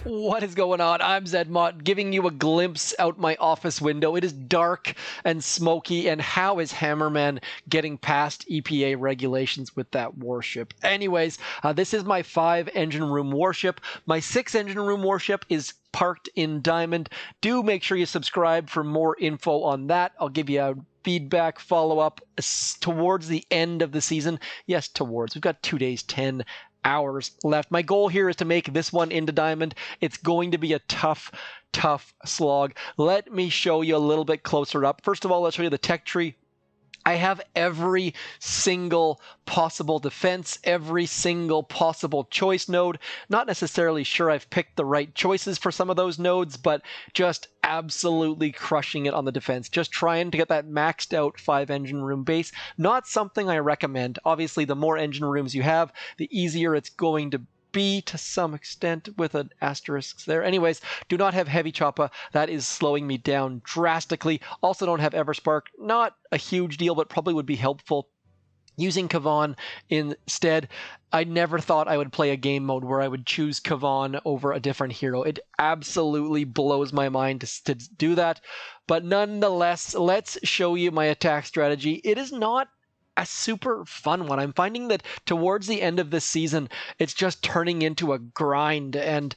What is going on? I'm Zedmont, giving you a glimpse out my office window. It is dark and smoky, and how is Hammerman getting past EPA regulations with that warship? Anyways, this is my 5-engine room warship. My 6-engine room warship is parked in Diamond. Do make sure you subscribe for more info on that. I'll give you a feedback follow-up towards the end of the season. Yes, towards. We've got 2 days, 10 hours left. My goal here is to make this one into Diamond. It's going to be a tough slog. Let me show you a little bit closer up. First of all, let's show you the tech tree. I have every single possible defense, every single possible choice node. Not necessarily sure I've picked the right choices for some of those nodes, but just absolutely crushing it on the defense. Just trying to get that maxed out 5-engine room base. Not something I recommend. Obviously, the more engine rooms you have, the easier it's going to be to some extent, with an asterisk there. Anyways, do not have heavy choppa. That is slowing me down drastically. Also don't have Everspark. Not a huge deal, but probably would be helpful. Using Kavan instead. I never thought I would play a game mode where I would choose Kavan over a different hero. It absolutely blows my mind to do that. But nonetheless, let's show you my attack strategy. It is not a super fun one. I'm finding that towards the end of this season, it's just turning into a grind. And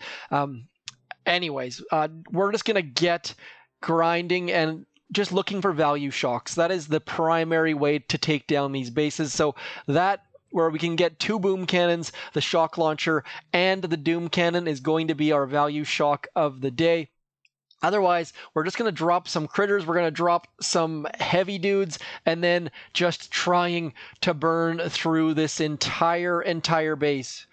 anyways, we're just going to get grinding and just looking for value shocks. That is the primary way to take down these bases. So that where we can get 2 boom cannons, the shock launcher, and the doom cannon is going to be our value shock of the day. Otherwise, we're just going to drop some critters, we're going to drop some heavy dudes, and then just trying to burn through this entire base.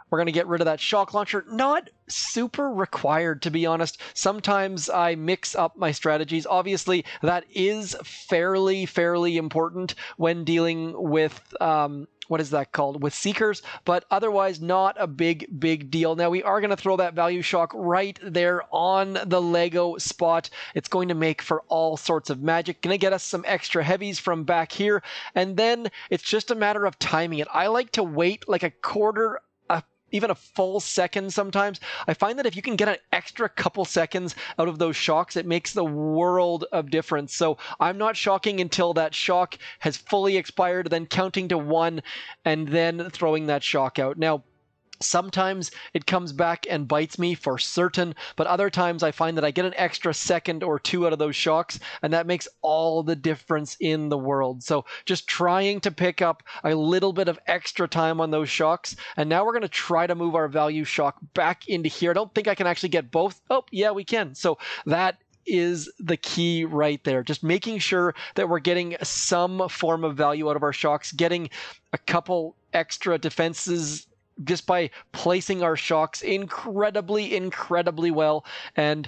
We're going to get rid of that shock launcher. Not super required, to be honest. Sometimes I mix up my strategies. Obviously, that is fairly important when dealing with what is that called? With Seekers, but otherwise not a big deal. Now, we are going to throw that value shock right there on the Lego spot. It's going to make for all sorts of magic. Going to get us some extra heavies from back here, and then it's just a matter of timing it. I like to wait like a quarter, even a full second sometimes. I find that if you can get an extra couple seconds out of those shocks, it makes the world of difference. So I'm not shocking until that shock has fully expired, then counting to 1 and then throwing that shock out. Now, sometimes it comes back and bites me for certain, but other times I find that I get an extra second or 2 out of those shocks, and that makes all the difference in the world. So just trying to pick up a little bit of extra time on those shocks, and now we're going to try to move our value shock back into here. I don't think I can actually get both. Oh, yeah, we can. So that is the key right there. Just making sure that we're getting some form of value out of our shocks, getting a couple extra defenses just by placing our shocks incredibly well, and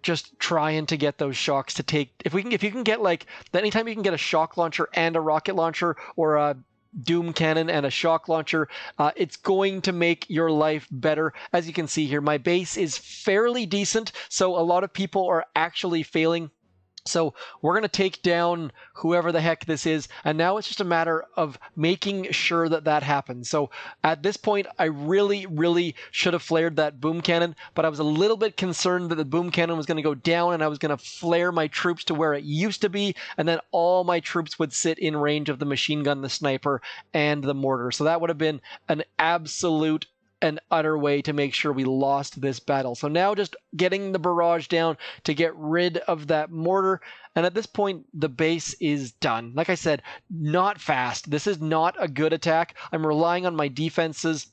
just trying to get those shocks to take. If you can get, like, anytime you can get a shock launcher and a rocket launcher, or a doom cannon and a shock launcher, it's going to make your life better. As you can see here, my base is fairly decent, so a lot of people are actually failing. So we're going to take down whoever the heck this is, and now it's just a matter of making sure that that happens. So at this point, I really should have flared that boom cannon, but I was a little bit concerned that the boom cannon was going to go down, and I was going to flare my troops to where it used to be, and then all my troops would sit in range of the machine gun, the sniper, and the mortar. So that would have been an absolute and utter way to make sure we lost this battle. So now just getting the barrage down to get rid of that mortar. And at this point, the base is done. Like I said, not fast. This is not a good attack. I'm relying on my defenses.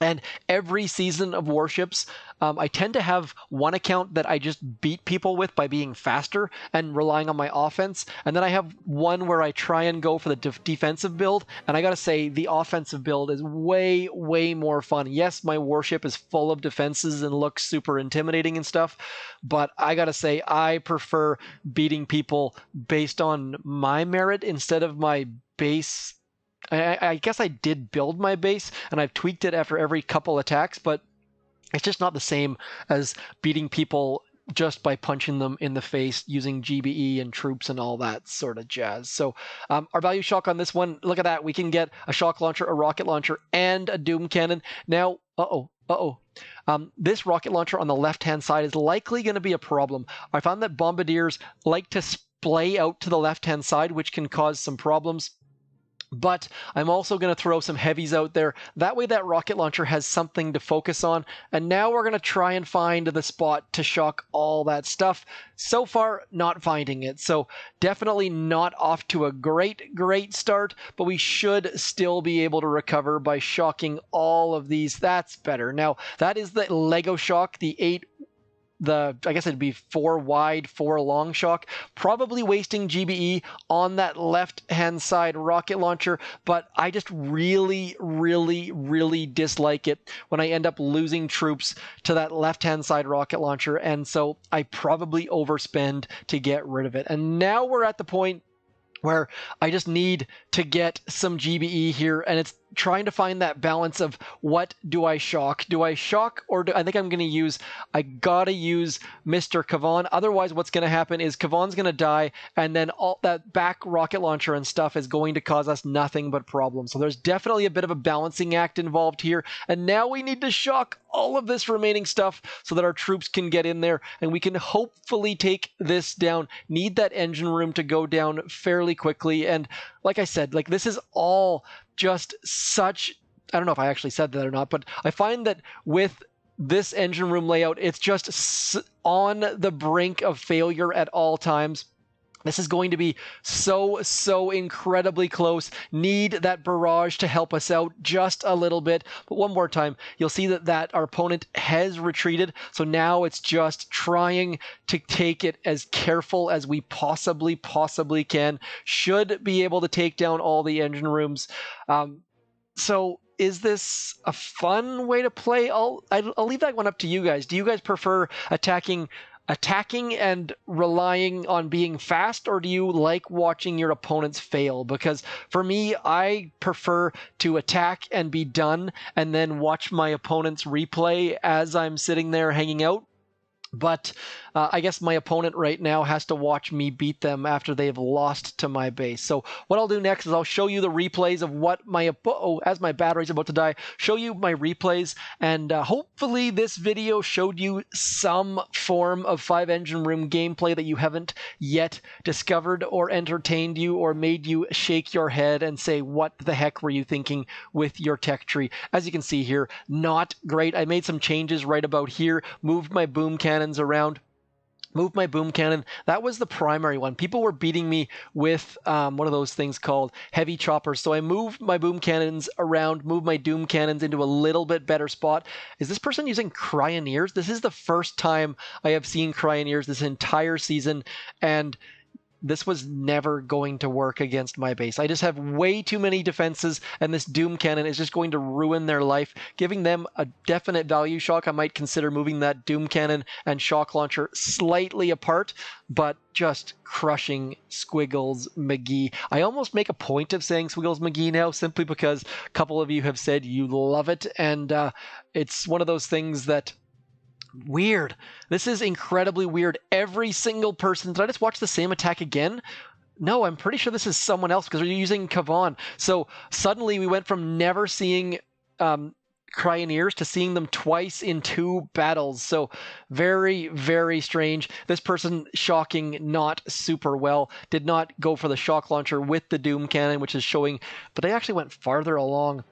And every season of Warships, I tend to have one account that I just beat people with by being faster and relying on my offense. And then I have one where I try and go for the defensive build. And I gotta say, the offensive build is way more fun. Yes, my Warship is full of defenses and looks super intimidating and stuff. But I gotta say, I prefer beating people based on my merit instead of my base. I guess I did build my base, and I've tweaked it after every couple attacks, but it's just not the same as beating people just by punching them in the face using GBE and troops and all that sort of jazz. So our value shock on this one, look at that. We can get a shock launcher, a rocket launcher, and a doom cannon. Now, uh-oh. this rocket launcher on the left-hand side is likely going to be a problem. I found that bombardiers like to splay out to the left-hand side, which can cause some problems. But I'm also going to throw some heavies out there. That way that rocket launcher has something to focus on. And now we're going to try and find the spot to shock all that stuff. So far, not finding it. So definitely not off to a great start, but we should still be able to recover by shocking all of these. That's better. Now, that is the Lego shock, I guess it'd be 4 wide, 4 long shock, probably wasting GBE on that left-hand side rocket launcher, but I just really dislike it when I end up losing troops to that left-hand side rocket launcher, and so I probably overspend to get rid of it. And now we're at the point where I just need to get some GBE here, and it's trying to find that balance of what do I shock? Do I shock, or I think I'm going to use, I gotta use Mr. Kavan. Otherwise, what's going to happen is Kavan's going to die, and then all that back rocket launcher and stuff is going to cause us nothing but problems. So there's definitely a bit of a balancing act involved here, and now we need to shock all of this remaining stuff so that our troops can get in there, and we can hopefully take this down. Need that engine room to go down fairly quickly, and like I said, like this is all just such, I don't know if I actually said that or not, but I find that with this engine room layout, it's just on the brink of failure at all times. This is going to be so incredibly close. Need that barrage to help us out just a little bit. But one more time, you'll see that our opponent has retreated. So now it's just trying to take it as careful as we possibly can. Should be able to take down all the engine rooms. So is this a fun way to play? I'll leave that one up to you guys. Do you guys prefer attacking and relying on being fast, or do you like watching your opponents fail? Because for me, I prefer to attack and be done and then watch my opponents replay as I'm sitting there hanging out. But I guess my opponent right now has to watch me beat them after they've lost to my base. So what I'll do next is I'll show you the replays of what as my battery's about to die, show you my replays, and hopefully this video showed you some form of 5-engine room gameplay that you haven't yet discovered, or entertained you, or made you shake your head and say, what the heck were you thinking with your tech tree? As you can see here, not great. I made some changes right about here, moved my boom cannons around. Moved my boom cannon. That was the primary one. People were beating me with one of those things called heavy choppers. So I moved my boom cannons around, moved my doom cannons into a little bit better spot. Is this person using cryoneers? This is the first time I have seen cryoneers this entire season, and this was never going to work against my base. I just have way too many defenses, and this Doom Cannon is just going to ruin their life, giving them a definite value shock. I might consider moving that Doom Cannon and Shock Launcher slightly apart, but just crushing Squiggles McGee. I almost make a point of saying Squiggles McGee now, simply because a couple of you have said you love it, and it's one of those things that weird. This is incredibly weird. Every single person. Did I just watch the same attack again? No, I'm pretty sure this is someone else because we're using Kavan. So suddenly we went from never seeing cryoneers to seeing them twice in 2 battles. So very strange. This person shocking not super well. Did not go for the shock launcher with the Doom Cannon, which is showing, but they actually went farther along.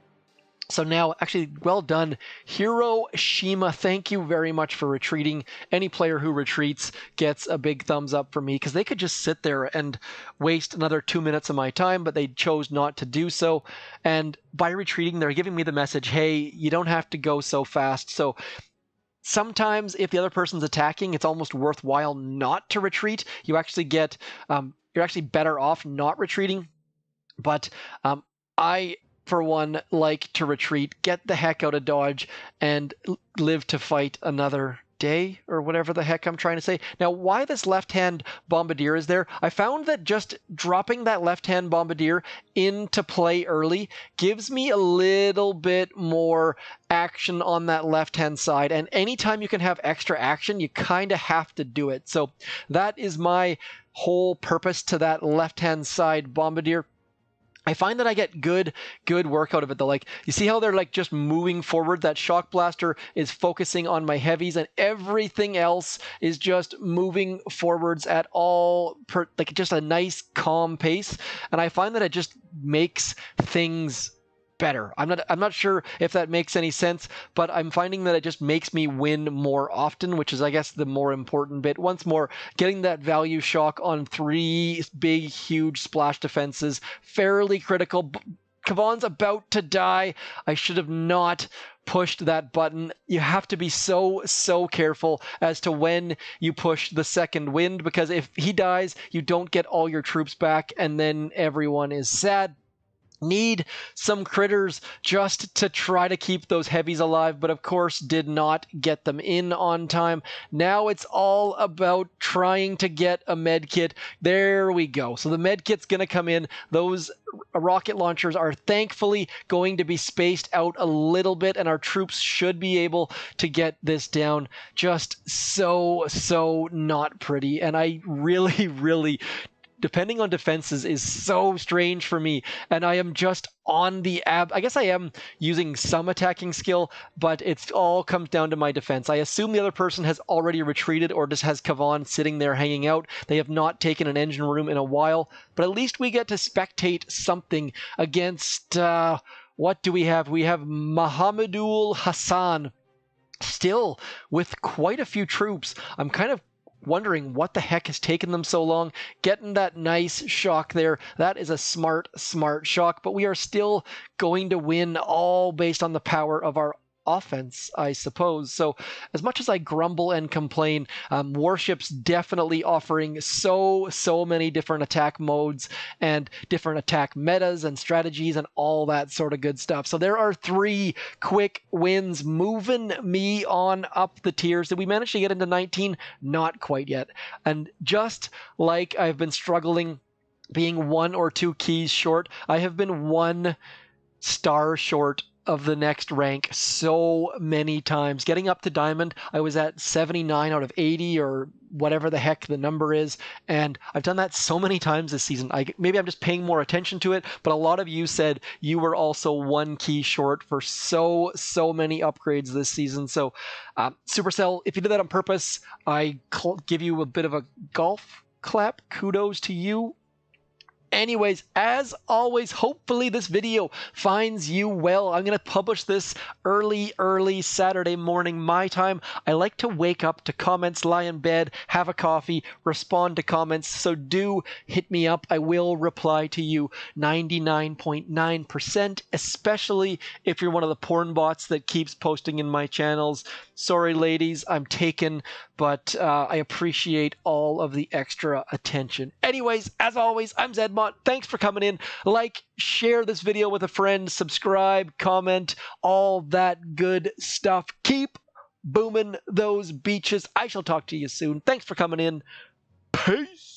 So now, actually, well done, Hiroshima. Thank you very much for retreating. Any player who retreats gets a big thumbs up for me, because they could just sit there and waste another 2 minutes of my time, but they chose not to do so. And by retreating, they're giving me the message, hey, you don't have to go so fast. So sometimes if the other person's attacking, it's almost worthwhile not to retreat. You actually get, you're actually better off not retreating. But I, for one, like to retreat, get the heck out of Dodge, and live to fight another day, or whatever the heck I'm trying to say. Now, why this left-hand bombardier is there, I found that just dropping that left-hand bombardier into play early gives me a little bit more action on that left-hand side, and anytime you can have extra action, you kind of have to do it. So that is my whole purpose to that left-hand side bombardier. I find that I get good work out of it though. Like, you see how they're like just moving forward? That shock blaster is focusing on my heavies, and everything else is just moving forwards at like just a nice calm pace. And I find that it just makes things better. I'm not sure if that makes any sense, but I'm finding that it just makes me win more often, which is, I guess, the more important bit. Once more, getting that value shock on 3 big, huge splash defenses, fairly critical. Kavan's about to die. I should have not pushed that button. You have to be so careful as to when you push the second wind, because if he dies, you don't get all your troops back, and then everyone is sad. Need some critters just to try to keep those heavies alive, but of course did not get them in on time. Now it's all about trying to get a med kit. There we go. So the med kit's going to come in. Those rocket launchers are thankfully going to be spaced out a little bit, and our troops should be able to get this down. Just so not pretty, and I really depending on defenses is so strange for me, and I am just on the I guess I am using some attacking skill, but it's all comes down to my defense. I assume the other person has already retreated or just has Kavan sitting there hanging out. They have not taken an engine room in a while, but at least we get to spectate something against, what do we have? We have Mohammedul Hassan, still with quite a few troops. I'm kind of wondering what the heck has taken them so long. Getting that nice shock there, that is a smart shock, but we are still going to win, all based on the power of our offense, I suppose. So as much as I grumble and complain, Warships definitely offering so many different attack modes and different attack metas and strategies and all that sort of good stuff. So there are 3 quick wins moving me on up the tiers. Did we manage to get into 19? Not quite yet. And just like I've been struggling being 1 or 2 keys short, I have been 1 star short of the next rank so many times. Getting up to diamond, I was at 79 out of 80 or whatever the heck the number is, and I've done that so many times this season. Maybe I'm just paying more attention to it, but a lot of you said you were also 1 key short for so many upgrades this season. So Supercell, if you did that on purpose, I give you a bit of a golf clap. Kudos to you. Anyways, as always, hopefully this video finds you well. I'm going to publish this early Saturday morning my time. I like to wake up to comments, lie in bed, have a coffee, respond to comments, so do hit me up. I will reply to you 99.9%, especially if you're one of the porn bots that keeps posting in my channels. Sorry, ladies, I'm taken, but I appreciate all of the extra attention. Anyways, as always, I'm Zedmont. Thanks for coming in. Like, share this video with a friend, subscribe, comment, all that good stuff. Keep booming those beaches. I shall talk to you soon. Thanks for coming in. Peace.